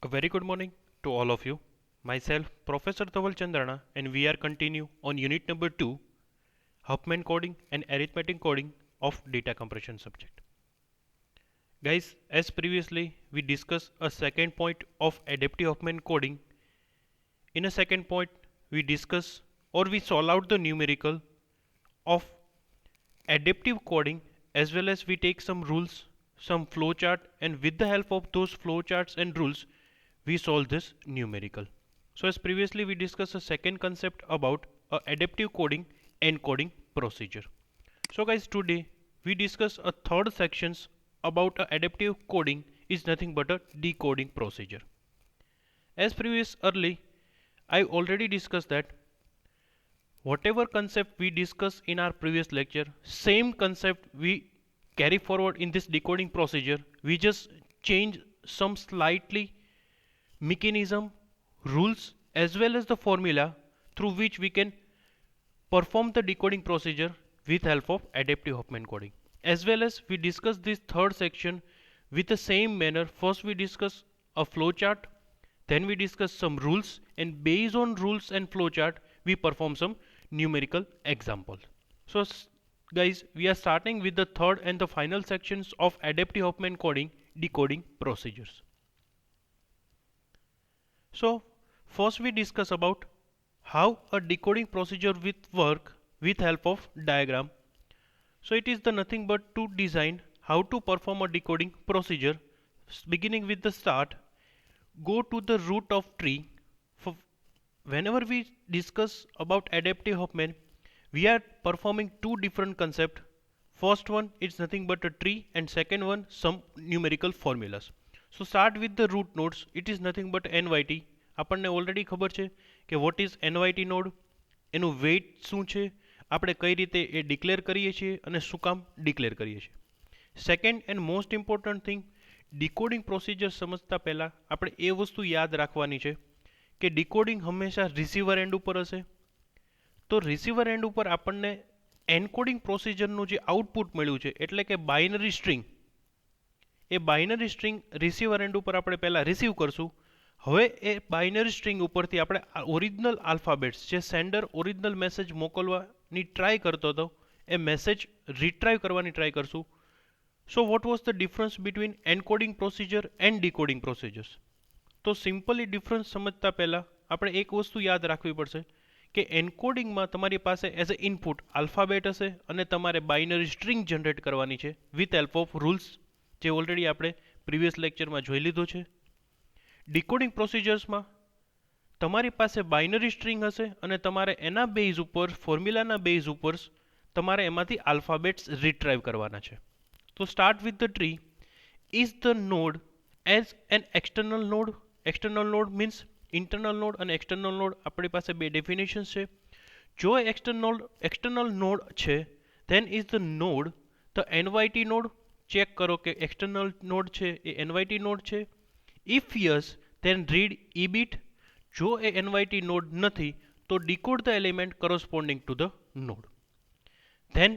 A very good morning to all of you. Myself, Professor Dhaval Chandrana, and we are continue on unit number 2, Huffman coding and arithmetic coding of data compression subject. Guys, as previously we discussed a second point of adaptive Huffman coding. In a second point, we discuss or we solve out the numerical of adaptive coding as well as we take some rules, some flowchart, and with the help of those flowcharts and rules, we solve this numerical. So as previously we discussed a second concept about a adaptive coding encoding procedure. So guys, today we discuss a third sections about a adaptive coding is nothing but a decoding procedure. As previous early, I already discussed that whatever concept we discussed in our previous lecture, same concept we carry forward in this decoding procedure. We just change some slightly mechanism, rules, as well as the formula through which we can perform the decoding procedure with help of adaptive Huffman coding. As well as we discuss this third section with the same manner. First we discuss a flowchart, then we discuss some rules, and based on rules and flowchart we perform some numerical examples. So guys, we are starting with the third and the final sections of adaptive Huffman coding decoding procedures. So first we discuss about how a decoding procedure with work with help of diagram. So it is the nothing but to design how to perform a decoding procedure. Beginning with the start, go to the root of tree. For whenever we discuss about adaptive Huffman, we are performing two different concepts. First one is nothing but a tree, and second one some numerical formulas. So start with the root nodes. It is nothing but NYT. આપણને already ખબર છે કે what is NYT node, એનું weight શું છે, આપણે કઈ રીતે એ ડિક્લેર કરીએ છીએ અને શું કામ ડિક્લેર કરીએ છીએ. Second and most important thing, decoding procedure સમજતા પહેલાં આપણે એ વસ્તુ યાદ રાખવાની છે કે ડિકોડિંગ હંમેશા રિસીવર એન્ડ ઉપર હશે. તો રિસીવર એન્ડ ઉપર આપણને એન્કોડિંગ પ્રોસિજરનું જે આઉટપુટ મળ્યું છે એટલે કે binary string, A binary string receiver and ઉપર આપણે પહેલાં રિસીવ કરશું. હવે એ બાઇનરી સ્ટ્રિંગ ઉપરથી આપણે ઓરિજિનલ આલ્ફાબેટ્સ જે સેન્ડર ઓરિજિનલ મેસેજ મોકલવાની ટ્રાય કરતો હતો એ મેસેજ રિટ્રાઈવ કરવાની ટ્રાય કરશું. So what was the difference between encoding procedure and decoding procedures? તો સિમ્પલી ડિફરન્સ સમજતા પહેલાં આપણે એક વસ્તુ યાદ રાખવી પડશે કે એન્કોડિંગમાં તમારી પાસે એઝ અ ઇનપુટ આલ્ફાબેટ હશે અને તમારે બાઇનરી સ્ટ્રિંગ જનરેટ કરવાની છે વિથ હેલ્પ ઓફ રૂલ્સ, જે ઓલરેડી આપણે પ્રીવિયસ લેક્ચરમાં જોઈ લીધું છે. ડિકોડિંગ પ્રોસિજર્સમાં તમારી પાસે બાઇનરી સ્ટ્રિંગ હશે અને તમારે એના બેઝ ઉપર, ફોર્મ્યુલાના બેઝ ઉપર તમારે એમાંથી આલ્ફાબેટ્સ રિટ્રાઈવ કરવાના છે. તો start with the tree. Is the node as an external node? External node means internal node અને એક્સટર્નલ નોડ આપણી પાસે બે ડેફિનેશન્સ છે. જો એક્સટર્નલ નોડ છે then is the node the NYT node. Check કરો કે એક્સટર્નલ નોડ છે એ NYT નોડ છે. If yes then read EBIT. જો એ NYT નોડ નથી તો decode the element corresponding to the node. then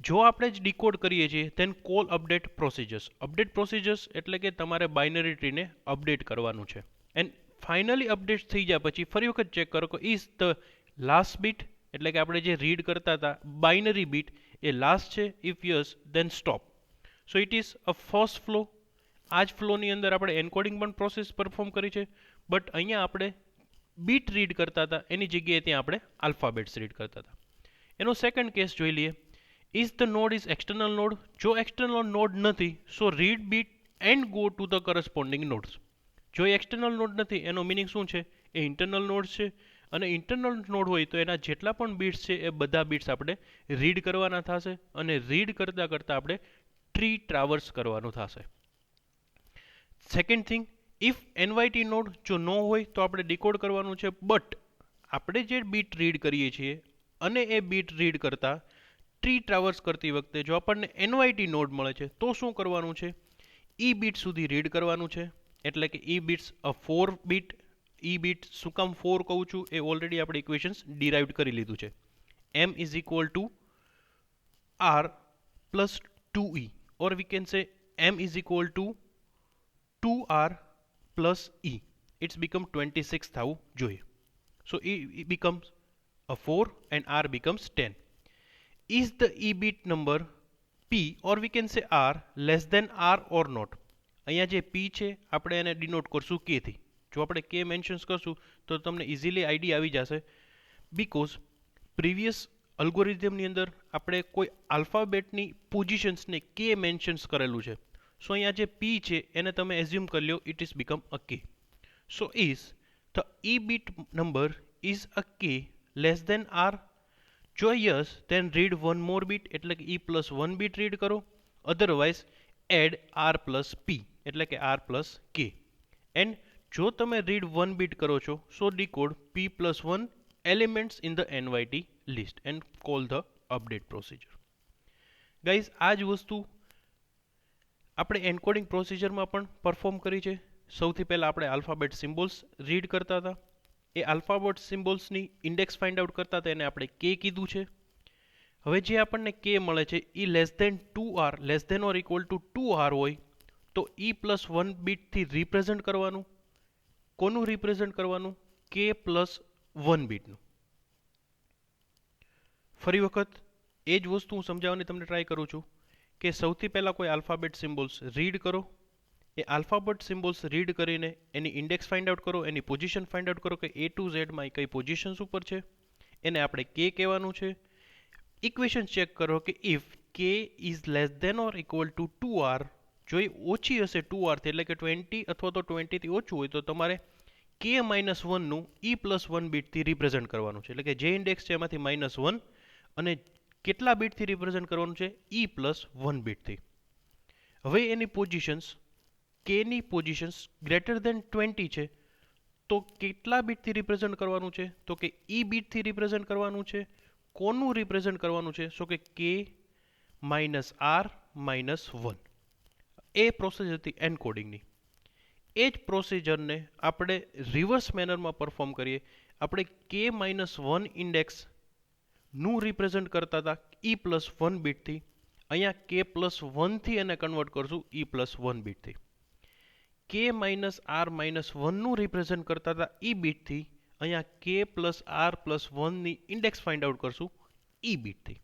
જો આપણે જ ડિકોડ કરીએ છીએ then call update procedures. Update procedures એટલે કે તમારે બાઇનરી ટ્રીને અપડેટ કરવાનું છે. એન્ડ ફાઇનલી અપડેટ થઈ જાય પછી ફરી વખત ચેક કરો કે ઇઝ ધ લાસ્ટ બીટ એટલે કે આપણે જે રીડ કરતા હતા બાઇનરી બીટ એ લાસ્ટ છે. If yes then stop. So it is a first flow. આ જ ફ્લોની અંદર આપણે એન્કોડિંગ પણ પ્રોસેસ પરફોર્મ કરી છે, બટ અહીંયા આપણે બીટ રીડ કરતા હતા એની જગ્યાએ ત્યાં આપણે આલ્ફાબેટ્સ રીડ કરતા હતા. એનો સેકન્ડ કેસ જોઈ લઈએ. Is the node is external node? જો એક્સટર્નલ નોડ નથી so read bit and go to the corresponding nodes. જો એક્સટર્નલ નોડ નથી એનો મિનિંગ શું છે? એ ઇન્ટરનલ નોડ છે, અને ઇન્ટરનલ નોડ હોય તો એના જેટલા પણ બીટ્સ છે એ બધા બીટ્સ આપણે રીડ કરવાના થશે, અને રીડ કરતાં કરતાં આપણે ટ્રી ટ્રાવર્સ કરવાનું થશે. Second thing, if NYT node જો ન હોય તો આપણે ડિકોડ કરવાનું છે, બટ આપણે જે બીટ રીડ કરીએ છીએ અને એ બીટ રીડ કરતાં ટ્રી ટ્રાવર્સ કરતી વખતે જો આપણને NYT નોડ મળે છે તો શું કરવાનું છે? ઈ બીટ સુધી રીડ કરવાનું છે. એટલે કે ઈ બીટ્સ અ 4 બીટ. ઈ બીટ શું કામ 4 કહું છું એ ઓલરેડી આપણે ઇક્વેશન્સ ડિરાઇવડ કરી લીધું છે. M is equal to R plus 2E, or we can say M is equal to 2R plus E. It's become 26 થવું જોઈએ. So E becomes a 4 and R becomes 10. Is the E bit number P or we can say R less than R or not? અહીંયા જે P છે આપણે એને denote કરશું K થી. જો આપણે K મેન્શન્સ કરશું તો તમને ઇઝીલી આઈડિયા આવી જશે. બીકોઝ પ્રીવિયસ અલ્ગોરિધમની અંદર આપણે કોઈ આલ્ફાબેટની પોઝિશન્સને K મેન્શન્સ કરેલું છે. સો અહીંયા જે P છે એને તમે એઝ્યુમ કરી લો it is become a K. So is the E bit number is a K less than R? જો yes then read one more bit એટલે કે E plus 1 bit રીડ કરો. Otherwise add R plus P એટલે કે R plus K. And જો તમે read 1 bit કરો છો સો decode P plus 1 elements in the NYT list and call the update procedure. Guys આ જ વસ્તુ આપણે એન્કોડિંગ પ્રોસિજરમાં પણ પરફોર્મ કરી છે. સૌથી પહેલાં આપણે આલ્ફાબેટ સિમ્બોલ્સ રીડ કરતા હતા. એ આલ્ફાબેટ સિમ્બોલ્સની ઇન્ડેક્સ ફાઇન્ડ આઉટ કરતા હતા એને આપણે કે કીધું છે. હવે જે આપણને કે મળે છે એ less than 2R less than or equal to 2R હોય તો E પ્લસ 1 બીટથી રિપ્રેઝન્ટ કરવાનું. કોનું રિપ્રેઝન્ટ કરવાનું? કે પ્લસ 1 બીટનું. ફરી વખત એ જ વસ્તુ હું સમજાવવાની તમને ટ્રાય કરું છું કે સૌથી પહેલાં કોઈ આલ્ફાબેટ સિમ્બોલ્સ રીડ કરો. એ આલ્ફાબેટ સિમ્બોલ્સ રીડ કરીને એની ઇન્ડેક્સ ફાઇન્ડ આઉટ કરો, એની પોઝિશન ફાઇન્ડ આઉટ કરો કે A to Z માં એ કઈ પોઝિશન્સ ઉપર છે. એને આપણે કે કહેવાનું છે. ઇક્વેશન ચેક કરો કે if K is less than or equal to 2R, જો એ ઓછી હશે 2R થી એટલે કે 20 અથવા તો 20 થી ઓછું હોય તો તમારે કે માઇનસ 1નું E પ્લસ 1 બીટથી રિપ્રેઝન્ટ કરવાનું છે. એટલે કે જે ઇન્ડેક્સ છે એમાંથી -1 અને કેટલા બીટથી રિપ્રેઝન્ટ કરવાનું છે? E plus 1 બીટથી. હવે એની પોઝિશન્સ કેની પોઝિશન્સ ગ્રેટર દેન 20 છે તો કેટલા બીટથી રિપ્રેઝન્ટ કરવાનું છે? તો કે E બીટથી રિપ્રેઝન્ટ કરવાનું છે. કોનું રિપ્રેઝન્ટ કરવાનું છે? સો કે K માઇનસ R માઇનસ 1. એ પ્રોસેસ હતી એન્કોડિંગની. એ જ પ્રોસિજરને આપણે રિવર્સ મેનરમાં પરફોર્મ કરીએ. આપણે K માઇનસ 1 ઇન્ડેક્સનું રિપ્રેઝન્ટ કરતા હતા E પ્લસ 1 બીટથી. અહીંયા K પ્લસ 1થી એને કન્વર્ટ કરશું E પ્લસ 1 બીટથી. K માઇનસ R માઇનસ 1નું રિપ્રેઝન્ટ કરતા હતા E બીટથી. અહીંયા K પ્લસ R પ્લસ 1ની ઇન્ડેક્સ ફાઇન્ડ આઉટ કરશું E બીટથી.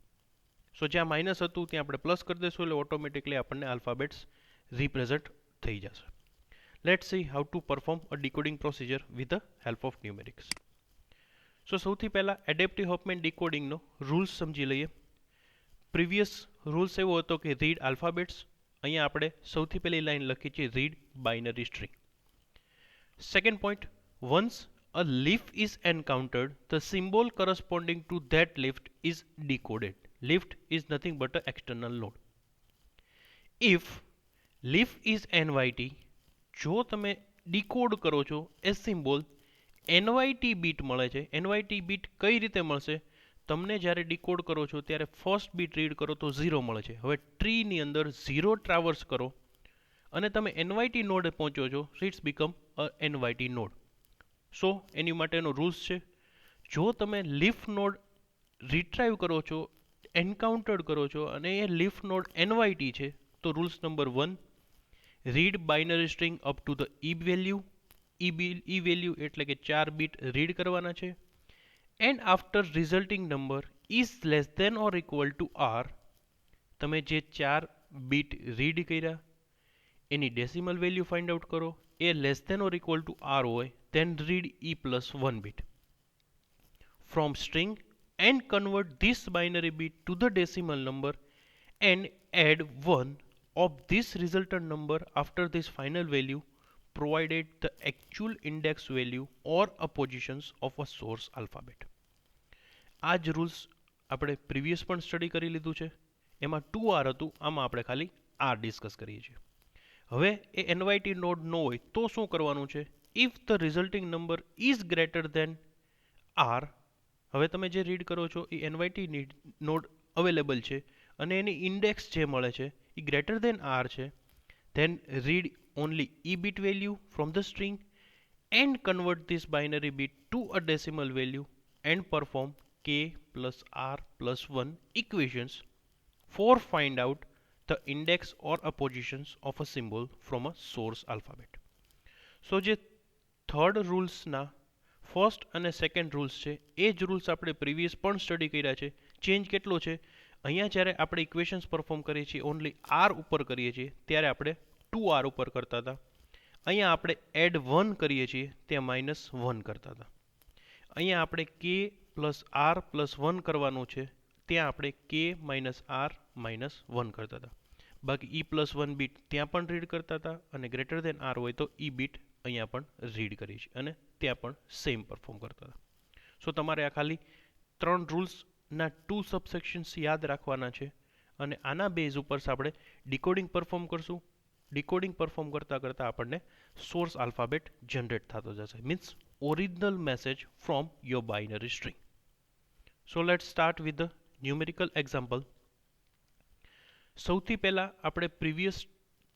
સો જ્યાં માઇનસ હતું ત્યાં આપણે પ્લસ કરી દઈશું એટલે ઓટોમેટિકલી આપણને આલ્ફાબેટ્સ રિપ્રેઝન્ટ થઈ જશે. Let's see how to perform a decoding procedure with the help of numerics. So સૌથી પહેલાં એડેપ્ટિવ હોફમેન ડીકોડિંગનો રૂલ્સ સમજી લઈએ. પ્રીવિયસ રૂલ્સ એવો હતો કે રીડ આલ્ફાબેટ્સ. અહીંયા આપણે સૌથી પહેલી લાઈન લખી છે read binary string. Second point, once a leaf is encountered, the symbol corresponding to that leaf is decoded. Leaf is nothing but an external node. If leaf is NYT, જો તમે decode કરો છો એ symbol NYT bit મળે છે. NYT bit કઈ રીતે મળશે? તમને જ્યારે ડીકોડ કરો છો ત્યારે ફર્સ્ટ બીટ રીડ કરો તો 0 મળે છે. હવે ટ્રીની અંદર 0 ટ્રાવર્સ કરો અને તમે NYT નોડે પહોંચો છો so it's become a NYT node. So એની માટેનો રૂલ્સ છે, જો તમે લીફ નોડ રિટ્રાઈવ કરો છો, એન્કાઉન્ટર્ડ કરો છો અને એ લીફ નોડ NYT છે તો rules number 1, read binary string up to the E value. E value એટલે કે 4 બીટ રીડ કરવાના છે. And after resulting number is less than or equal to R, તમે જે 4 બીટ રીડ કર્યા એની ડેસિમલ વેલ્યુ ફાઇન્ડ આઉટ કરો. એ less than or equal to R હોય then read E plus 1 bit from string and convert this binary bit to the decimal number and add 1 of this resultant number after this final value provided the actual index value or a positions of a source alphabet. આ જ rules આપણે previous પણ study કરી લીધું છે. એમાં 2R હતું, આમાં આપણે ખાલી R ડિસ્કસ કરીએ છીએ. હવે એ NYT નોડ ન હોય તો શું કરવાનું છે? If the resulting number is greater than R, હવે તમે જે રીડ કરો છો એ NYT નોડ અવેલેબલ છે અને એની ઇન્ડેક્સ જે મળે છે એ ગ્રેટર દેન R છે, then read only E bit value from the string and convert this binary bit to a decimal value and perform K plus R plus 1 equations for find out the index or a positions of a symbol from a source alphabet. સો જે third રૂલ્સના first અને second rules છે એ જ rules આપણે previous પણ study કર્યા છે. Change કેટલો છે, અહીંયા જ્યારે આપણે ઇક્વેશન્સ પરફોર્મ કરીએ છીએ ઓનલી આર ઉપર કરીએ છીએ ત્યારે આપણે 2r ઉપર કરતા હતા. અહીંયા આપણે એડ 1 કરીએ છીએ ત્યાં -1 કરતા હતા. અહીંયા આપણે k પ્લસ આર પ્લસ 1 કરવાનું છે ત્યાં આપણે k -r -1 કરતા હતા. બાકી e+1 બીટ ત્યાં પણ રીડ કરતા હતા અને ગ્રેટર દેન r હોય તો e બીટ અહીંયા પણ રીડ કરીએ છીએ અને ત્યાં પણ સેમ પરફોર્મ કરતા હતા. સો તમારે આ ખાલી 3 રૂલ્સના 2 સબસેક્શન્સ યાદ રાખવાના છે અને આના બેઝ ઉપર આપણે ડીકોડિંગ પરફોર્મ કરશું. ડીકોડિંગ પરફોર્મ કરતાં કરતાં આપણને સોર્સ આલ્ફાબેટ જનરેટ થતો જશે, means original message from your binary string. So let's start with the numerical example. સૌથી પહેલાં આપણે પ્રીવિયસ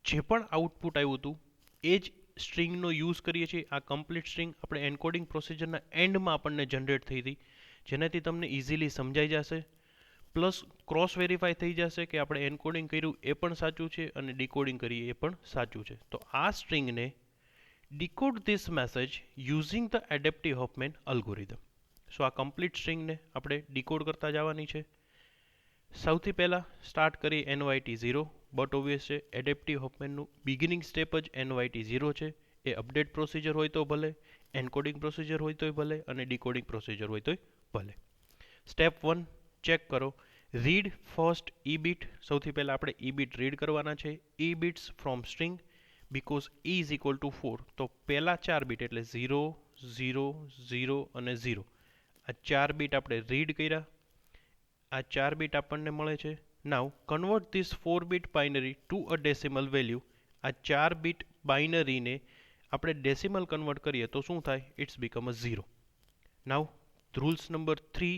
જે પણ આઉટપુટ આવ્યું હતું એ જ સ્ટ્રિંગનો યુઝ કરીએ છીએ. આ કમ્પ્લીટ સ્ટ્રિંગ આપણે એન્કોડિંગ પ્રોસિજરના એન્ડમાં આપણને જનરેટ થઈ હતી, જેનાથી તમને ઇઝીલી સમજાઈ જશે. પ્લસ ક્રોસ વેરીફાઈ થઈ જશે કે આપણે એન્કોડિંગ કર્યું એ પણ સાચું છે અને ડીકોડિંગ કરીએ એ પણ સાચું છે. તો આ સ્ટ્રિંગને decode this message using the adaptive Huffman algorithm. So આ કમ્પ્લીટ સ્ટ્રિંગને આપણે ડીકોડ કરતા જવાની છે. સૌથી પહેલાં સ્ટાર્ટ કરીએ NYT0, બટ ઓબ્વિયસ છે એડેપ્ટિવ હોફમેનનું બિગિનિંગ સ્ટેપ જ NYT0 છે. એ અપડેટ પ્રોસિજર હોય તો ભલે, એન્કોડિંગ પ્રોસિજર હોય તોય ભલે અને ડીકોડિંગ પ્રોસિજર હોય તોય ભલે. સ્ટેપ 1 ચેક કરો, રીડ ફર્સ્ટ e બીટ. સૌથી પહેલાં આપણે e બીટ રીડ કરવાના છે. e bits from string because e is equal to 4. તો પહેલા 4 બીટ એટલે 0 0 0 અને 0 આ 4 બીટ આપણે રીડ કર્યા. આ 4 બીટ આપણને મળે છે. Now convert this 4 bit binary to a decimal value. આ 4 બીટ બાઇનરીને આપણે ડેસિમલ કન્વર્ટ કરીએ તો શું થાય? It's become a 0. Now rules number 3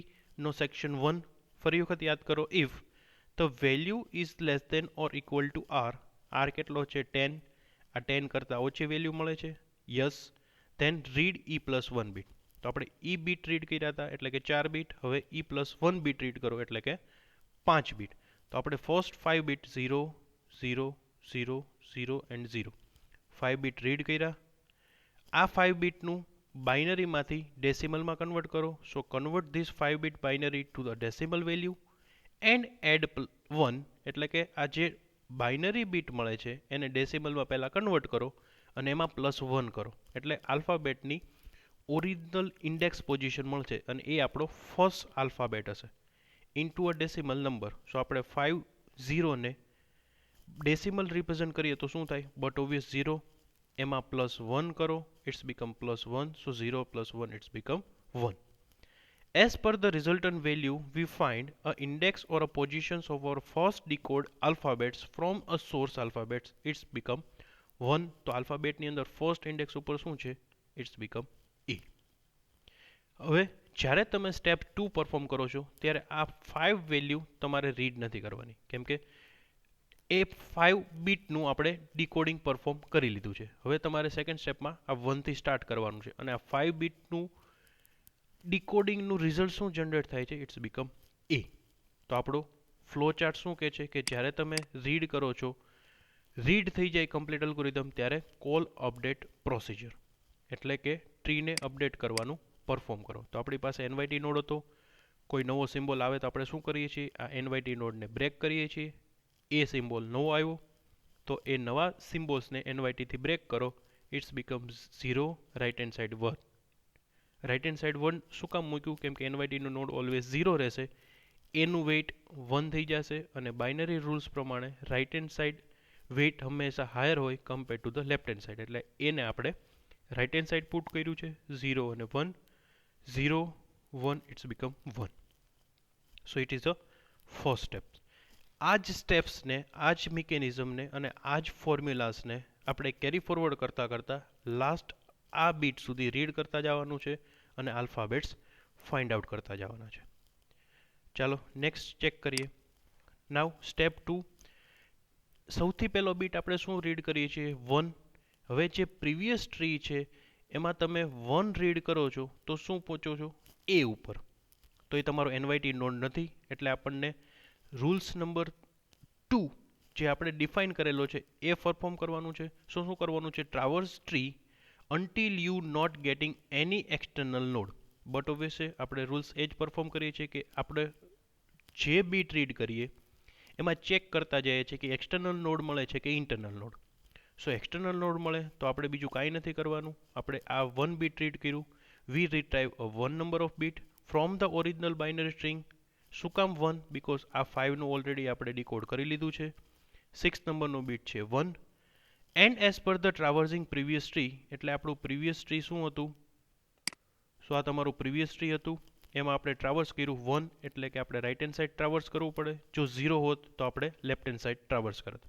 નો સેક્શન 1 ફરી વખત યાદ કરો. If the value is less than or equal to R. R કેટલો છે? 10. આ 10 કરતાં ઓછી વેલ્યુ મળે છે. Yes. Than read e+1 bit. તો આપણે e બીટ રીડ કર્યા હતા એટલે કે 4 બીટ. હવે e+1 બીટ રીડ કરો એટલે કે 5 બીટ. તો આપણે first 5 bit 0 0 0 0 and 0 5 bit read કર્યા. આ 5 બીટનું બાઇનરીમાંથી ડેસિમલમાં કન્વર્ટ કરો. So convert this 5 bit binary to the decimal value and add 1. એટલે કે આ જે બાઇનરી બીટ મળે છે એને ડેસિમલમાં પહેલાં કન્વર્ટ કરો અને એમાં +1 કરો એટલે આલ્ફાબેટની ઓરિજિનલ ઇન્ડેક્સ પોઝિશન મળશે અને એ આપણો ફર્સ્ટ આલ્ફાબેટ હશે into a decimal number. So આપણે 5 0ને ડેસિમલ રિપ્રેઝન્ટ કરીએ તો શું થાય? But obvious 0. એમાં +1 કરો, it's become +1. So 0 + 1 it's become 1. As per the resultant value, we find a index or a positions of our first decode alphabets from a source alphabets. It's become 1. તો આલ્ફાબેટની અંદર first index ઉપર શું છે? It's become E. હવે જ્યારે તમે step 2 perform કરો છો ત્યારે આ 5 વેલ્યુ તમારે રીડ નથી કરવાની, કેમ કે એ 5 બીટનું આપણે ડીકોડિંગ પરફોર્મ કરી લીધું છે. હવે તમારે સેકન્ડ સ્ટેપમાં આ 1 થી સ્ટાર્ટ કરવાનું છે અને આ 5 બીટનું ડીકોડિંગનું રિઝલ્ટ શું જનરેટ થાય છે? ઇટ્સ બીકમ એ. તો આપણો ફ્લો ચાર્ટ શું કહે છે કે જ્યારે તમે રીડ કરો છો, રીડ થઈ જાય કમ્પ્લીટ અલ્ગોરિધમ ત્યારે કોલ અપડેટ પ્રોસિજર એટલે કે ટ્રીને અપડેટ કરવાનું પરફોર્મ કરો. તો આપણી પાસે NYT નોડ હતો, કોઈ નવો સિમ્બોલ આવે તો આપણે શું કરીએ છીએ? આ NYT નોડને બ્રેક કરીએ છીએ. એ સિમ્બોલ નવો આવ્યો તો એ નવા સિમ્બોલ્સને NYT થી બ્રેક કરો. It's become 0, right hand side 1. Right hand side 1 શું કામ મૂક્યું? કેમ કે NYTનું નોડ ઓલવેઝ 0 રહેશે, એનું વેઇટ 1 થઈ જશે અને બાઇનરી રૂલ્સ પ્રમાણે રાઇટ હેન્ડ સાઇડ વેઇટ હંમેશા હાયર હોય compare to the left hand side. એટલે એને આપણે રાઇટ હેન્ડ સાઇડ પુટ કર્યું છે 0 અને 1. 0 1 it's become 1. So it is the first step. આ જ સ્ટેપ્સને, આ જ મિકેનિઝમને અને આ જ ફોર્મ્યુલાસને આપણે કેરી ફોરવર્ડ કરતાં કરતાં લાસ્ટ આ બીટ સુધી રીડ કરતા જવાનું છે અને આલ્ફાબેટ્સ ફાઇન્ડ આઉટ કરતા જવાના છે. ચાલો નેક્સ્ટ ચેક કરીએ. નાવ સ્ટેપ 2. સૌથી પહેલો બીટ આપણે શું રીડ કરીએ છીએ? 1. હવે જે પ્રીવિયસ ટ્રી છે એમાં તમે 1 રીડ કરો છો તો શું પહોંચો છો? એ ઉપર. તો એ તમારો NYT નોડ નથી એટલે આપણને રૂલ્સ નંબર 2 જે આપણે ડિફાઇન કરેલો છે એ પરફોર્મ કરવાનું છે. શું કરવાનું છે? Traverse tree until you not getting any external node. But obviously આપણે રૂલ્સ એ જ પરફોર્મ કરીએ છીએ કે આપણે જે બીટ રીડ કરીએ એમાં ચેક કરતા જઈએ છીએ કે એક્સટર્નલ નોડ મળે છે કે internal node. So external node મળે તો આપણે બીજું કાંઈ નથી કરવાનું, આપણે આ 1 બીટ રીડ કર્યું, we retrieve a 1 number of bit from the original binary string. શું કામ 1? બીકોઝ આ 5 નું ઓલરેડી આપણે ડીકોડ કરી લીધું છે. 6 નંબરનું બીટ છે 1 and as per the traversing previous tree, એટલે આપણું પ્રીવિયસ ટ્રી શું હતું? સો આ તમારું પ્રીવિયસ ટ્રી હતું, એમાં આપણે ટ્રાવર્સ કર્યું 1, એટલે કે આપણે રાઇટ હેન્ડ સાઇડ ટ્રાવર્સ કરવું પડે. જો 0 હોત તો આપણે લેફ્ટ હેન્ડ સાઇડ ટ્રાવર્સ કરત.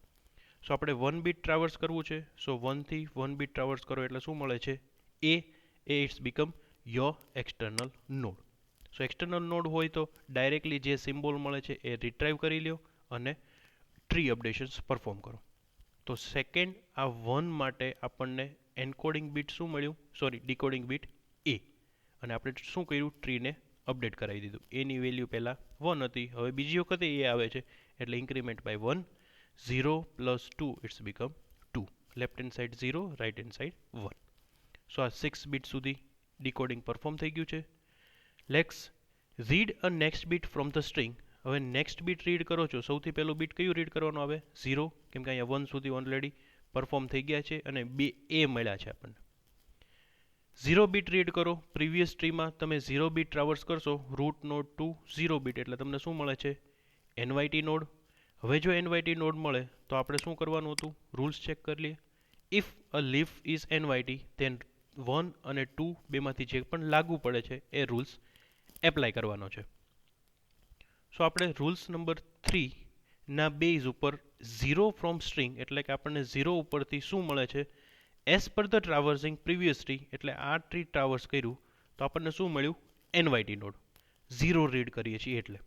સો આપણે 1 બીટ ટ્રાવર્સ કરવું છે. સો 1 થી 1 બીટ ટ્રાવર્સ કરો એટલે શું મળે છે? એ it's become your external node. So external node હોય તો ડાયરેક્ટલી જે સિમ્બોલ મળે છે એ રિટ્રાઈવ કરી લ્યો અને ટ્રી અપડેશન્સ પરફોર્મ કરો. તો સેકન્ડ આ 1 માટે આપણને એન્કોડિંગ બીટ શું મળ્યું? સોરી, ડીકોડિંગ બીટ એ. અને આપણે શું કર્યું? ટ્રીને અપડેટ કરાવી દીધું. એની વેલ્યુ પહેલાં 1 હતી, હવે બીજી વખતે એ આવે છે એટલે increment by 1. 0 plus 2 it's become 2. Left hand side 0, right hand side 1. So આ 6 બીટ સુધી ડીકોડિંગ પરફોર્મ થઈ ગયું છે. Let's read a next bit from the string. હવે નેક્સ્ટ બીટ રીડ કરો છો, સૌથી પહેલું બીટ કયું રીડ કરવાનું આવે? 0, કેમ કે અહીંયા 1 સુધી ઓલરેડી પરફોર્મ થઈ ગયા છે અને 2 એ મળ્યા છે આપણને. 0 બીટ રીડ કરો. પ્રીવિયસ ટ્રીમાં તમે 0 બીટ ટ્રાવર્સ કરશો રૂટ નોડ ટુ 0 બીટ, એટલે તમને શું મળે છે? એનવાયટી નોડ. હવે જો એનવાયટી નોડ મળે તો આપણે શું કરવાનું હતું? રૂલ્સ ચેક કરી લઈએ. If a leaf is NYT then 1 અને 2 બેમાંથી જે પણ લાગુ પડે છે એ રૂલ્સ એપ્લાય કરવાનો છે. સો આપણે રૂલ્સ નંબર 3 ના બેઝ ઉપર 0 ફ્રોમ સ્ટ્રિંગ, એટલે કે આપણને 0 ઉપરથી શું મળે છે? As per the traversing previous tree, એટલે આ ટ્રી ટ્રાવર્સ કર્યું તો આપણને શું મળ્યું? એનવાયટી નોડ. 0 રીડ કરીએ છીએ એટલે.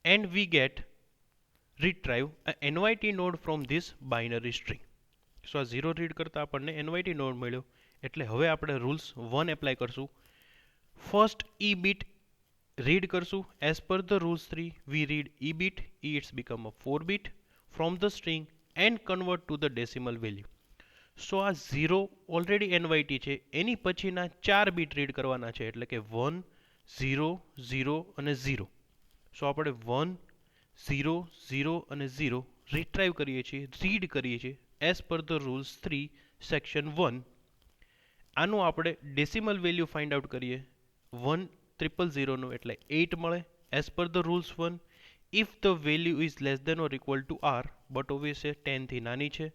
And we get retrieve a NYT node from this binary string. સો આ 0 રીડ કરતા આપણને NYT નોડ મળ્યો, એટલે હવે આપણે રૂલ્સ 1 એપ્લાય કરશું. ફર્સ્ટ E બીટ રીડ કરશું. As per the rules 3 we read E bit, it's become a 4 bit from the string and convert to the decimal value. So આ 0 already એનવાયટી છે, એની પછીના 4 bit read કરવાના છે, એટલે કે 1, 0, 0 અને 0. સો આપણે 1, 0, 0 અને 0 રિટ્રાઈવ કરીએ છીએ, રીડ કરીએ છીએ as per the rules 3 section 1. આનું આપણે ડેસિમલ વેલ્યુ ફાઇન્ડ આઉટ કરીએ. 1,000 નું એટલે 8 મળે as per the rules 1. If the value is less than or equal to R, but obviously 10 થી નાની છે,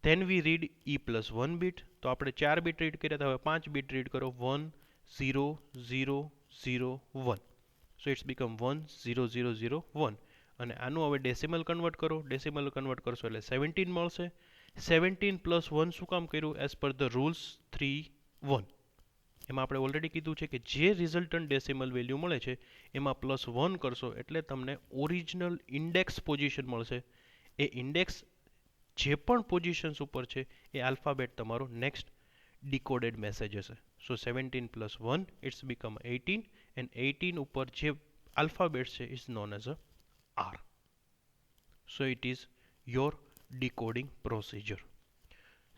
then we read E plus 1 bit. તો આપણે 4 બીટ રીડ કર્યા, હવે 5 બીટ રીડ કરો. 1, 0, 0, 0, 1. So it's become 1, 0, 0, 0, 1. અને આનું હવે ડેસિમલ કન્વર્ટ કરો. ડેસિમલ કન્વર્ટ કરશો એટલે 17 મળશે. 17 પ્લસ 1 શું કામ કર્યું? As per the rules 3, 1. એમાં આપણે ઓલરેડી કીધું છે કે જે રિઝલ્ટન્ટ ડેસિમલ વેલ્યુ મળે છે એમાં પ્લસ 1 કરશો એટલે તમને ઓરિજિનલ ઇન્ડેક્સ પોઝિશન મળશે. એ ઇન્ડેક્સ જે પણ પોઝિશન્સ ઉપર છે એ આલ્ફાબેટ તમારો નેક્સ્ટ ડીકોડેડ મેસેજ હશે. So 17 plus 1 it's become 18 and 18 ઉપર જે આલ્ફાબેટ છે is known as a R. So it is your decoding procedure.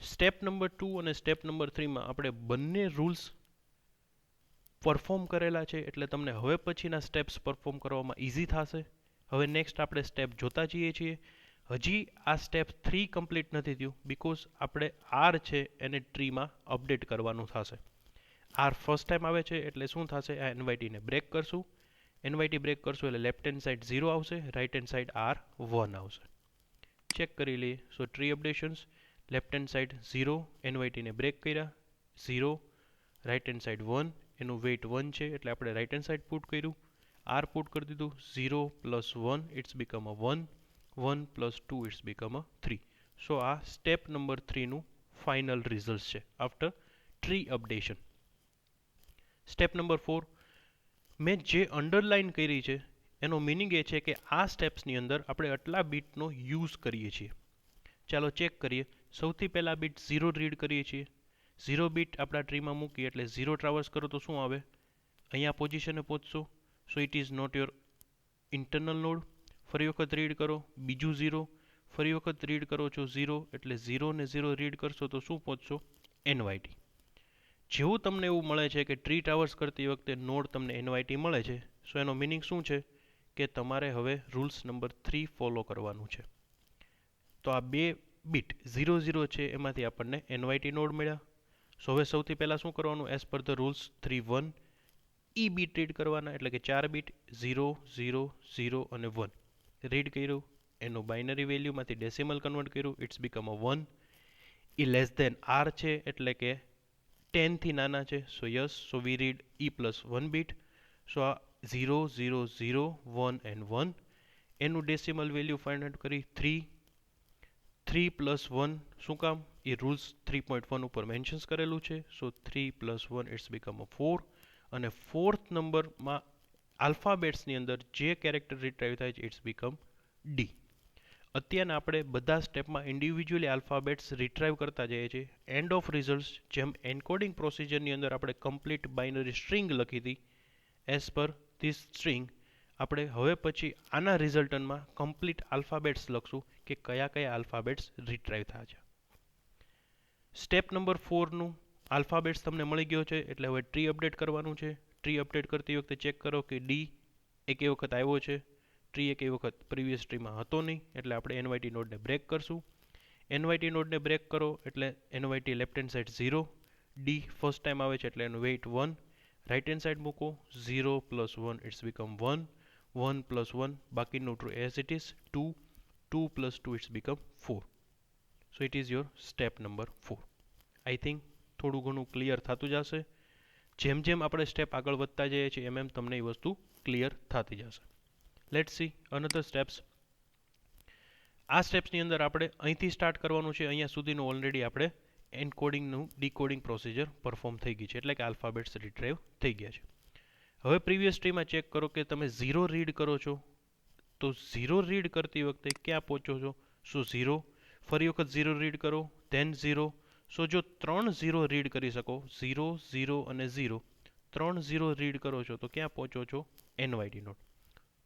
Step number 2 અને સ્ટેપ નંબર 3 માં આપણે બંને રૂલ્સ પરફોર્મ કરેલા છે, એટલે તમને હવે પછીના સ્ટેપ્સ પરફોર્મ કરવામાં ઇઝી થશે. હવે નેક્સ્ટ આપણે સ્ટેપ જોતા જઈએ છીએ. હજી આ સ્ટેપ 3 કમ્પ્લીટ નથી થયું, બીકોઝ આપણે આર છે એને ટ્રીમાં અપડેટ કરવાનું થશે. આર ફર્સ્ટ ટાઈમ આવે છે એટલે શું થશે? આ એનવાયટીને બ્રેક કરશું. એનવાયટી બ્રેક કરશું એટલે લેફ્ટ હેન્ડ સાઇડ 0 આવશે, રાઇટ હેન્ડ સાઇડ આર 1 આવશે. ચેક કરી લઈએ. So tree updations, left hand side 0, એનવાયટીને બ્રેક કર્યા, 0, રાઇટ હેન્ડ સાઇડ 1, એનું વેઇટ 1 છે એટલે આપણે રાઇટ હેન્ડ સાઇડ પુટ કર્યું, આર પુટ કરી દીધું. 0 plus 1 it's become a 1, 1 plus 2 it's become a 3. So આ સ્ટેપ નંબર 3 નું ફાઇનલ રિઝલ્ટ છે after tree updation. Step number 4 મેં જે અંડરલાઇન કરી છે એનો મિનિંગ એ છે કે આ સ્ટેપ્સની અંદર આપણે આટલા બીટનો યુઝ કરીએ છીએ. ચાલો ચેક કરીએ. સૌથી પહેલા બીટ 0 રીડ કરીએ છીએ. 0 બીટ આપણા ટ્રીમાં મૂકીએ એટલે 0 ટ્રાવર્સ કરો તો શું આવે? અહીંયા પોઝિશને પહોંચશો. So it is not your internal node. ફરી વખત રીડ કરો, બીજું 0. ફરી વખત રીડ કરો છો 0, એટલે 0 ને 0 રીડ કરશો તો શું પહોંચશો? એનવાયટી. જેવું તમને એવું મળે છે કે ટ્રી ટ્રાવર્સ કરતી વખતે નોડ તમને NYT મળે છે, સો એનો મિનિંગ શું છે કે તમારે હવે રૂલ્સ નંબર 3 ફોલો કરવાનું છે. તો આ બે બીટ 0 0 છે એમાંથી આપણને NYT નોડ મળ્યા. સો હવે સૌથી પહેલા શું કરવાનું, as per the rules 3 1 E bit read કરવાના, એટલે કે 4 બીટ 0 0 0 અને 1 રીડ કર્યું. એનું બાઇનરી વેલ્યુમાંથી ડેસિમલ કન્વર્ટ કર્યું, it's become a 1. E less than R છે એટલે કે 10 થી નાના છે, so yes, so we read E plus 1 bit. So આ 0 0 0 1 એન્ડ 1. એનું ડેસિમલ વેલ્યુ ફાઇન્ડ આઉટ કરી 3 3 પ્લસ 1, શું કામ, એ રૂલ્સ 3.1 ઉપર મેન્શન્સ કરેલું છે, સો 3 પ્લસ 1 ઇટ્સ બીકમ અ 4. અને ફોર્થ નંબરમાં આલ્ફાબેટ્સની અંદર જે કેરેક્ટર રિટ્રાઈવ થાય છે ઇટ્સ બીકમ ડી. અત્યારના આપણે બધા સ્ટેપમાં ઇન્ડિવિજ્યુઅલી આલ્ફાબેટ્સ રિટ્રાઈવ કરતા જઈએ છીએ. એન્ડ ઓફ રિઝલ્ટ્સ જેમ એન્કોડિંગ પ્રોસિજરની અંદર આપણે કમ્પ્લીટ બાઇનરી સ્ટ્રિંગ લખી હતી, એઝ પર ધીસ સ્ટ્રિંગ આપણે હવે પછી આના રિઝલ્ટનમાં કમ્પ્લીટ આલ્ફાબેટ્સ લખશું કે કયા કયા આલ્ફાબેટ્સ રિટ્રાઈવ થયા છે. સ્ટેપ નંબર 4નું આલ્ફાબેટ્સ તમને મળી ગયો છે, એટલે હવે ટ્રી અપડેટ કરવાનું છે. ટ્રી અપડેટ કરતી વખતે ચેક કરો કે ડી એકે વખત આવ્યો છે, ટ્રી એકે વખત પ્રીવિયસ ટ્રીમાં હતો નહીં, એટલે આપણે NYT નોડને બ્રેક કરશું. NYT નોડને બ્રેક કરો એટલે NYT left hand side 0, D first time આવે છે એટલે એનું વેઇટ 1, રાઇટ હેન્ડ સાઈડ મૂકો, 0 પ્લસ 1 ઇટ્સ બીકમ 1, 1 પ્લસ 1 બાકીનું true as it is 2, 2 plus 2 it's become 4. So it is your step number 4. I think થોડું ઘણું ક્લિયર થતું જશે. જેમ જેમ આપણે સ્ટેપ આગળ વધતા જઈએ છીએ એમ તમને એ વસ્તુ ક્લિયર થતી જશે. Let's C another steps. આ સ્ટેપ્સની અંદર આપણે અહીંથી સ્ટાર્ટ કરવાનું છે. અહીંયા સુધીનું ઓલરેડી આપણે એન્કોડિંગનું ડીકોડિંગ પ્રોસિજર પરફોર્મ થઈ ગઈ છે, એટલે કે આલ્ફાબેટ્સ રિટ્રાઈવ થઈ ગયા છે. હવે પ્રીવિયસ ટ્રીમાં ચેક કરો કે તમે 0 રીડ કરો છો, તો 0 રીડ કરતી વખતે ક્યાં પહોંચો છો, સો 0, ફરી વખત 0 રીડ કરો, ધેન 0. સો જો 3 0 રીડ કરી શકો, 0 0 અને 0, 3 0 રીડ કરો છો તો ક્યાં પહોંચો છો, NYT નોડ.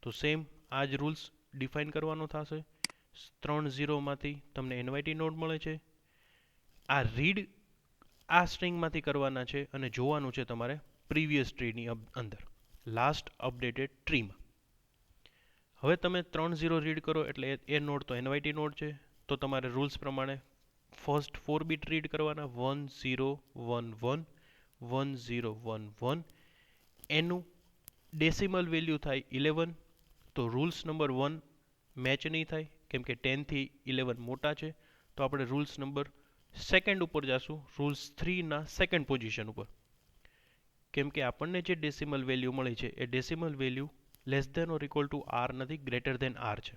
તો સેમ આ જ રૂલ્સ ડિફાઇન કરવાનો થશે. 3 0 માંથી તમને NYT નોડ મળે છે. આ રીડ આ સ્ટ્રિંગમાંથી કરવાના છે અને જોવાનું છે તમારે પ્રીવિયસ ટ્રીની અંદર લાસ્ટ અપડેટેડ ટ્રીમાં. હવે તમે 3 0 રીડ કરો એટલે એ નોડ તો NYT નોડ છે, તો તમારે રૂલ્સ પ્રમાણે ફર્સ્ટ 4 બીટ રીડ કરવાના, 1 0 1 1 1 0 1 1. એનું ડેસિમલ વેલ્યુ થાય 11, તો રૂલ્સ નંબર 1 મેચ નહીં થાય કેમ કે 10 થી 11 મોટા છે, તો આપણે રૂલ્સ નંબર સેકન્ડ ઉપર જશું, રૂલ્સ 3ના સેકન્ડ પોઝિશન ઉપર, કેમ કે આપણને જે ડેસિમલ વેલ્યુ મળી છે એ decimal value less than or equal to R નથી, ગ્રેટર ધેન આર છે.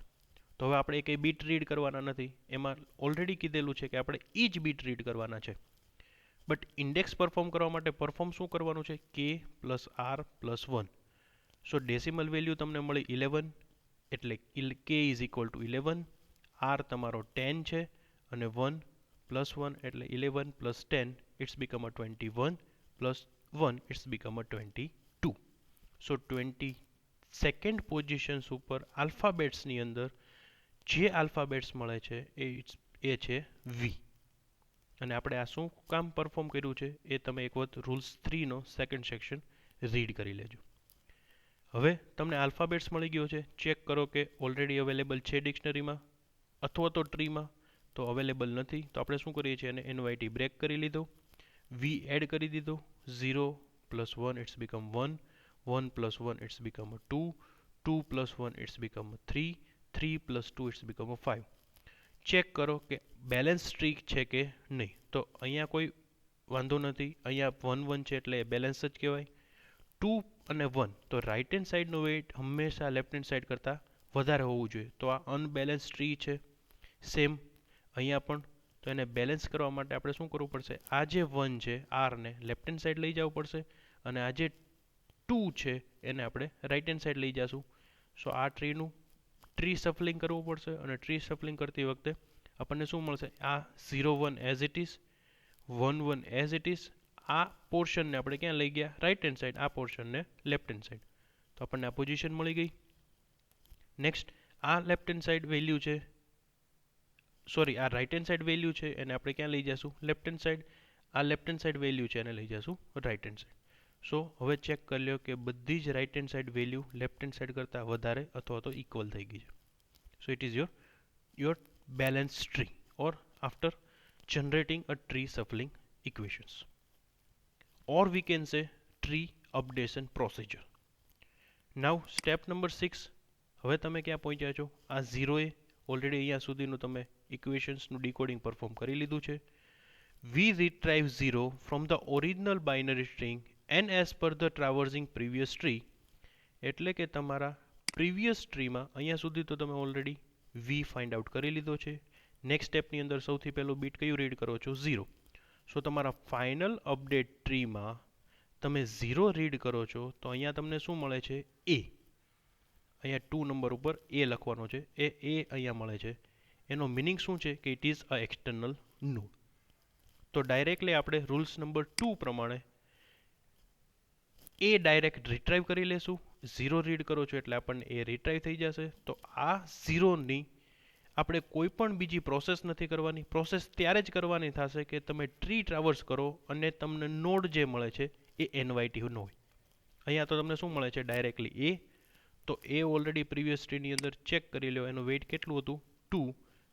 તો હવે આપણે કંઈ બીટ રીડ કરવાના નથી, એમાં ઓલરેડી કીધેલું છે કે આપણે એ જ બીટ રીડ કરવાના છે. બટ ઇન્ડેક્સ પરફોર્મ કરવા માટે પરફોર્મ શું કરવાનું છે, કે પ્લસ આર પ્લસ 1. સો ડેસિમલ વેલ્યુ તમને મળી 11, એટલે કે ઇઝ ઇક્વલ ટુ 11, આર તમારો 10 છે અને 1 પ્લસ 1 એટલે 11 plus 10 it's become a 21 plus 1 it's become a 22. So 22nd positions ઉપર આલ્ફાબેટ્સની અંદર જે આલ્ફાબેટ્સ મળે છે એ છે વી. અને આપણે આ શું કામ પરફોર્મ કર્યું છે એ તમે એક વખત રૂલ્સ 3નો સેકન્ડ સેક્શન રીડ કરી લેજો. હવે તમને આલ્ફાબેટ્સ મળી ગયો છે, ચેક કરો કે ઓલરેડી અવેલેબલ છે ડિક્શનરીમાં અથવા તો ટ્રીમાં, તો અવેલેબલ નથી, તો આપણે શું કરીએ છીએ, એને NYT બ્રેક કરી લીધો, વી એડ કરી દીધો, 0 plus 1 it's become 1, 1 plus 1 it's become 2, 2 plus 1 it's become 3, 3 plus 2 it's become 5. Check કરો કે બેલેન્સ ટ્રી છે કે નહીં, તો અહીંયા કોઈ વાંધો નથી, અહીંયા 1 1 છે એટલે બેલેન્સ જ કહેવાય. 2 અને 1, તો રાઇટ હેન્ડ સાઈડનું વેઇટ હંમેશા લેફ્ટ હેન્ડ સાઈડ કરતાં વધારે હોવું જોઈએ, તો આ અનબેલેન્સ ટ્રી છે. સેમ અહીંયા પણ, તો એને બેલેન્સ કરવા માટે આપણે શું કરવું પડશે, આ જે 1 છે આરને લેફ્ટ હેન્ડ સાઈડ લઈ જવું પડશે અને આ જે 2 છે એને આપણે રાઇટ હેન્ડ સાઈડ લઈ જશું. સો આ ટ્રીનું ટ્રી સફલિંગ કરવું પડશે અને ટ્રી સફલિંગ કરતી વખતે આપણને શું મળશે, આ 0 1 as it is, 1 1 as it is. આ પોર્શનને આપણે ક્યાં લઈ ગયા, રાઇટ હેન્ડ સાઈડ, આ પોર્શનને લેફ્ટ હેન્ડ સાઈડ, તો આપણને આ પોઝિશન મળી ગઈ. નેક્સ્ટ આ લેફ્ટ હેન્ડ સાઈડ વેલ્યુ છે, સોરી આ રાઇટ હેન્ડ સાઈડ વેલ્યુ છે એને આપણે ક્યાં લઈ જશું, લેફ્ટ હેન્ડ સાઈડ. આ લેફ્ટ હેન્ડ સાઈડ વેલ્યુ છે એને લઈ જશું રાઈટ હેન્ડ સાઈડ. સો હવે ચેક કરી લો કે બધી જ right hand side value left hand side કરતાં વધારે અથવા તો ઇક્વલ થઈ ગઈ છે. સો it is your balanced tree or after generating a tree shuffling equations, or we can say tree updation procedure. Now step number 6. હવે તમે ક્યાં પહોંચ્યા છો? આ 0 એ ઓલરેડી અહીંયા સુધીનું તમે ઇક્વેશન્સનું ડીકોડિંગ પરફોર્મ કરી લીધું છે. We retrieve 0 from the original binary string and as per the traversing previous tree. એટલે કે તમારા પ્રીવિયસ ટ્રીમાં અહીંયા સુધી તો તમે ઓલરેડી v ફાઇન્ડ આઉટ કરી લીધો છે. નેક્સ્ટ સ્ટેપની અંદર સૌથી પહેલું બીટ કયું રીડ કરો છો? 0. સો તમારા ફાઇનલ અપડેટ ટ્રીમાં તમે 0 રીડ કરો છો તો અહીંયા તમને શું મળે છે? a. અહીંયા 2 નંબર ઉપર a લખવાનો છે, એ અહીંયા મળે છે. એનો મિનિંગ શું છે કે it is a external node. તો ડાયરેક્ટલી આપણે રૂલ્સ નંબર 2 પ્રમાણે એ ડાયરેક્ટ રિટ્રાઈવ કરી લેશું. 0 રીડ કરો છો એટલે આપણને એ રિટ્રાઈવ થઈ જશે. તો આ 0ની આપણે કોઈ પણ બીજી પ્રોસેસ નથી કરવાની. પ્રોસેસ ત્યારે જ કરવાની થશે કે તમે ટ્રી ટ્રાવર્સ કરો અને તમને નોડ જે મળે છે એ એનવાયટી ન હોય. અહીંયા તો તમને શું મળે છે? ડાયરેક્ટલી એ. તો એ ઓલરેડી પ્રીવિયસ ટ્રીની અંદર ચેક કરી લો, એનું વેઇટ કેટલું હતું? 2.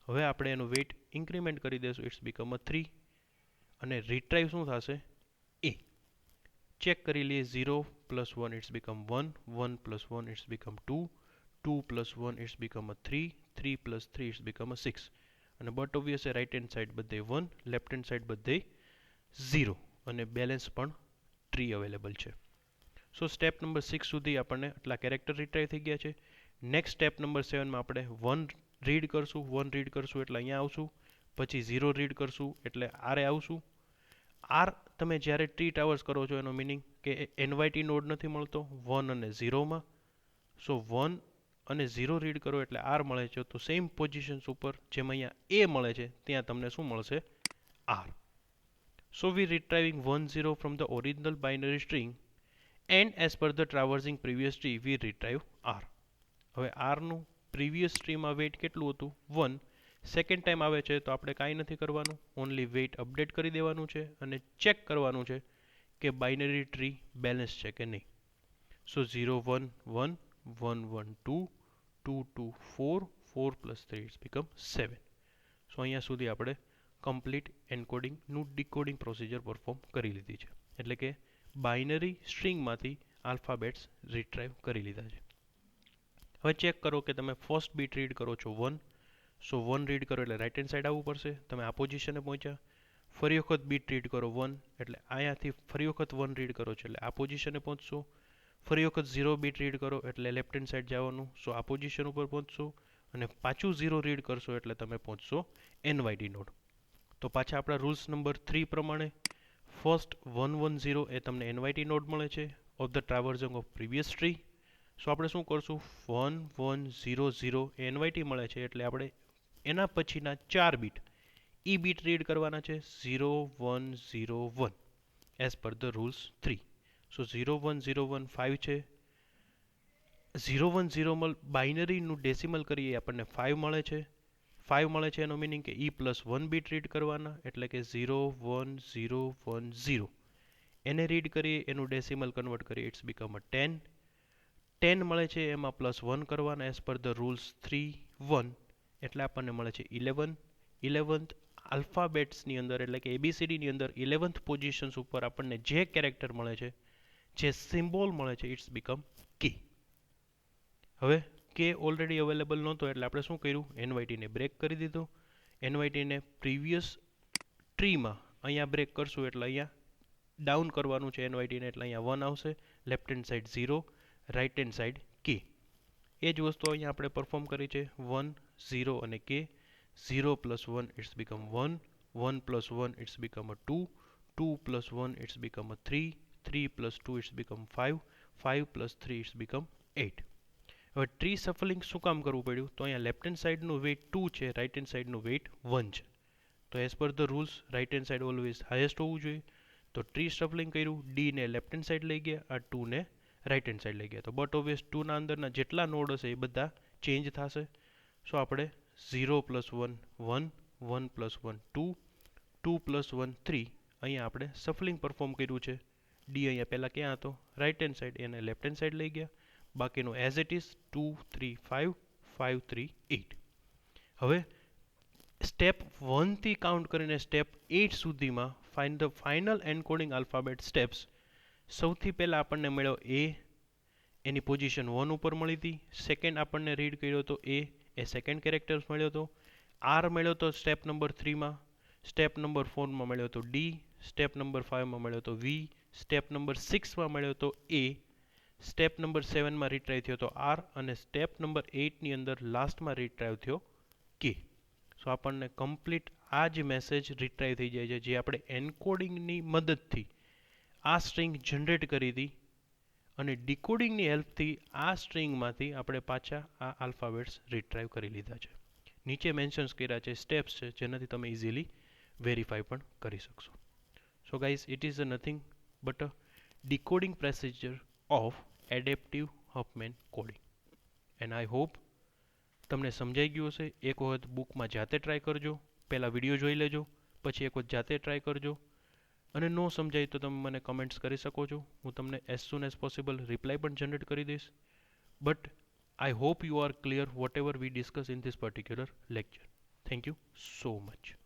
હવે આપણે એનું વેઇટ ઇન્ક્રીમેન્ટ કરી દઈશું, ઇટ્સ બીકમ 3. અને રિટ્રાઈવ શું થશે? એ. ચેક કરી લઈએ. 0 + 1 it's become 1, 1 + 1 it's become 2, 2 + 1 it's become 3, 3 + 3 it's become 6. અને but obvious right hand side બધે 1, લેફ્ટ હેન્ડ સાઈડ બધે 0 અને બેલેન્સ પણ ટ્રી અવેલેબલ છે. સો સ્ટેપ નંબર 6 સુધી આપણને આટલા કેરેક્ટર રિટ્રાઈવ થઈ ગયા છે. નેક્સ્ટ સ્ટેપ નંબર 7માં આપણે 1 રીડ કરશું. 1 રીડ કરશું એટલે અહીંયા આવશું. પછી 0 રીડ કરશું એટલે આરે આવશું. આર તમે જ્યારે ટ્રી ટાવર્સ કરો છો એનો મિનિંગ કે એનવાયટી નોડ નથી મળતો 1 અને 0માં. સો 1 અને 0 રીડ કરો એટલે આર મળે છે. તો સેમ પોઝિશન્સ ઉપર જેમ અહીંયા એ મળે છે ત્યાં તમને શું મળશે? R. So we retrieving 1 0 from the original binary string and as per the traversing previous tree we retrieve R. હવે આરનું પ્રીવિયસ ટ્રીમાં વેઇટ કેટલું હતું? 1. સેકન્ડ ટાઈમ આવે છે તો આપણે કાંઈ નથી કરવાનું, ઓનલી વેઇટ અપડેટ કરી દેવાનું છે અને ચેક કરવાનું છે કે બાઇનરી ટ્રી બેલેન્સ છે કે નહીં. સો 0 1 1 1 1 2 2 2 4 4 + 3 ઇટ્સ બીકમ 7. સો અહીંયા સુધી આપણે કમ્પ્લીટ એન્કોડિંગનું ડીકોડિંગ પ્રોસિજર પરફોર્મ કરી લીધી છે. એટલે કે બાઇનરી સ્ટ્રિંગમાંથી આલ્ફાબેટ્સ રિટ્રાઈવ કરી લીધા છે. હવે ચેક કરો કે તમે ફર્સ્ટ બીટ રીડ કરો છો 1. સો 1 રીડ કરો એટલે રાઈટ હેન્ડ સાઈડ આવવું પડશે. તમે આ પોઝિશને પહોંચ્યા. ફરી વખત બીટ રીડ કરો 1 એટલે અહીંયાથી ફરી વખત 1 રીડ કરો છો એટલે આ પોઝિશને પહોંચશો. ફરી વખત 0 બીટ રીડ કરો એટલે લેફ્ટ હેન્ડ સાઈડ જવાનું. સો આ પોઝિશન ઉપર પહોંચશો અને પાછું 0 રીડ કરશો એટલે તમે પહોંચશો એનવાયટી નોડ. તો પાછા આપણા રૂલ્સ નંબર 3 પ્રમાણે ફર્સ્ટ 1 1 0 એ તમને એનવાયટી નોડ મળે છે of the traversing of previous tree. So આપણે શું કરશું? 1 1 0 0 એ એનવાયટી મળે છે એટલે આપણે એના પછીના 4 બીટ ઈ બીટ રીડ કરવાના છે 0 1 0 1 એઝ પર ધ રૂલ્સ 3. સો 0 1 0 1 5 છે. 0 1 0 માં બાઇનરીનું ડેસિમલ કરીએ આપણને 5 મળે છે. 5 મળે છે એનો મિનિંગ કે ઈ +1 બીટ રીડ કરવાના એટલે કે 0 1 0 1 0. એને રીડ કરીએ એનું ડેસિમલ કન્વર્ટ કરીએ ઇટ્સ બીકમ 10. 10 મળે છે એમાં +1 કરવાના એઝ પર ધ રૂલ્સ 3 1 એટલે આપણને મળે છે 11. 11th આલ્ફાબેટ્સની અંદર એટલે કે ABCDની અંદર 11th પોઝિશન્સ ઉપર આપણને જે કેરેક્ટર મળે છે, જે સિમ્બોલ મળે છે, ઇટ્સ બીકમ કે. હવે કે ઓલરેડી અવેલેબલ નહોતો એટલે આપણે શું કર્યું? એનવાયટીને બ્રેક કરી દીધું. એનવાયટીને પ્રીવિયસ ટ્રીમાં અહીંયા બ્રેક કરશું એટલે અહીંયા ડાઉન કરવાનું છે એનવાયટીને એટલે અહીંયા 1 આવશે. Left hand side 0, right hand side કે. એ જ વસ્તુ અહીંયા આપણે પરફોર્મ કરી છે 1 0 અને કે. 0 + 1 it's become 1, 1 + 1 it's become 2, 2 + 1 it's become 3, 3 + 2 it's become 5, 5 + 3 it's become 8. હવે ટ્રી સફલિંગ શું કામ કરવું પડ્યું? તો અહીંયા લેફ્ટ હેન્ડ સાઈડનું વેઇટ 2 છે, રાઈટ હેન્ડ સાઈડનું વેઇટ 1 છે. તો as per the rules right hand side always highest હોવું જોઈએ. તો ટ્રી સફલિંગ કર્યું, ડી ને લેફ્ટ હેન્ડ સાઈડ લઈ ગયા, આ 2 ને રાઈટ હેન્ડ સાઈડ લઈ ગયા. તો બટ ઓબ્વિયસ 2 ના અંદરના જેટલા નોડ હશે એ બધા ચેન્જ થશે. સો આપણે 0 + 1 1, 1 + 1 2, 2 + 1 3 અહીંયા આપણે સફલિંગ પરફોર્મ કર્યું છે. ડી અહીંયા પહેલાં ક્યાં હતો, રાઇટ હેન્ડ સાઈડ, એને લેફ્ટ હેન્ડ સાઈડ લઈ ગયા. બાકીનું એઝ ઇટ ઇઝ 2 3 5 5 3 8. હવે સ્ટેપ 1 થી કાઉન્ટ કરીને સ્ટેપ 8 સુધીમાં find the final encoding alphabet steps. સૌથી પહેલાં આપણને મળ્યો એ, એની પોઝિશન 1 ઉપર મળી હતી. સેકન્ડ આપણને રીડ કર્યો હતો એ સેકન્ડ કેરેક્ટર્સ મળ્યો હતો. આર મળ્યો હતો સ્ટેપ નંબર 3માં. સ્ટેપ નંબર 4માં મળ્યો હતો ડી. સ્ટેપ નંબર 5માં મળ્યો હતો વી. સ્ટેપ નંબર 6માં મળ્યો હતો એ. સ્ટેપ નંબર 7માં રીટ્રાય થયો હતો આર. અને સ્ટેપ નંબર 8ની અંદર લાસ્ટમાં રીટ્રાય થયો કે. સો આપણને કમ્પ્લીટ આ જ મેસેજ રીટ્રાય થઈ જાય છે, જે આપણે એન્કોડિંગની મદદથી આ સ્ટ્રિંગ જનરેટ કરી હતી, અને ડીકોડિંગની હેલ્પથી આ સ્ટ્રિંગમાંથી આપણે પાછા આ આલ્ફાબેટ્સ રીટ્રાઈવ કરી લીધા છે. નીચે મેન્શન્સ કર્યા છે, સ્ટેપ્સ છે, જેનાથી તમે ઇઝીલી વેરીફાઈ પણ કરી શકશો. So guys, it is nothing but a decoding procedure of adaptive Huffman coding. And I hope તમને સમજાઈ ગયું હશે. એક વખત બુકમાં જાતે ટ્રાય કરજો, પહેલાં વિડીયો જોઈ લેજો, પછી એક વખત જાતે ટ્રાય કરજો. અને નો સમજાય તો તમે મને કમેન્ટ્સ કરી શકો છો. હું તમને એઝ સૂન એઝ પોસિબલ રિપ્લાય પણ જનરેટ કરી દઈશ. But I hope you are clear whatever we discuss in this particular lecture. Thank you so much.